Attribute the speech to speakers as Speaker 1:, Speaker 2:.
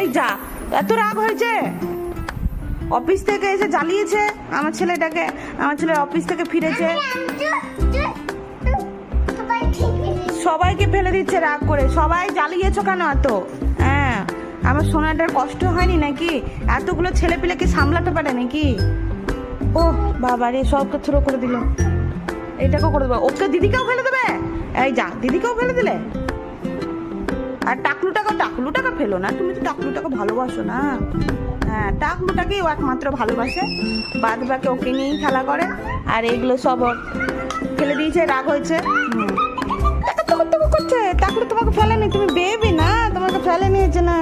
Speaker 1: এই যা, এত রাগ হয়েছে। অফিস থেকে এসে জ্বালিয়েছে আমার ছেলেটাকে। আমার ছেলে অফিস থেকে ফিরেছে, সবাইকে ফেলে দিচ্ছে রাগ করে। সবাই জ্বালিয়েছো কেন এত? হ্যাঁ, আমার সোনাটার কষ্ট হয়নি নাকি? এতগুলো ছেলে পেলেকে সামলাতে পারে নাকি? ও বাবা রে, সবকে থ্রো করে দিল। এটাকেও করে দেবে, ওকে দিদিকেও ফেলে দেবে। এই যা, দিদিকেও ফেলে দিলে। আর টাকলুটাকে ফেলো না, তুমি তো টাকলুটাকে ভালোবাসো না। হ্যাঁ, টাকলুটাকেই ও একমাত্র ভালোবাসে, বাদ বাকি ওকে নিয়েই খেলা করে। আর এগুলো সব ওর ফেলে দিয়েছে, রাগ হয়েছে। করছে টাকলু, তোমাকে ফেলেনি, তুমি বেবি না, তোমাকে ফেলে নিয়েছে না।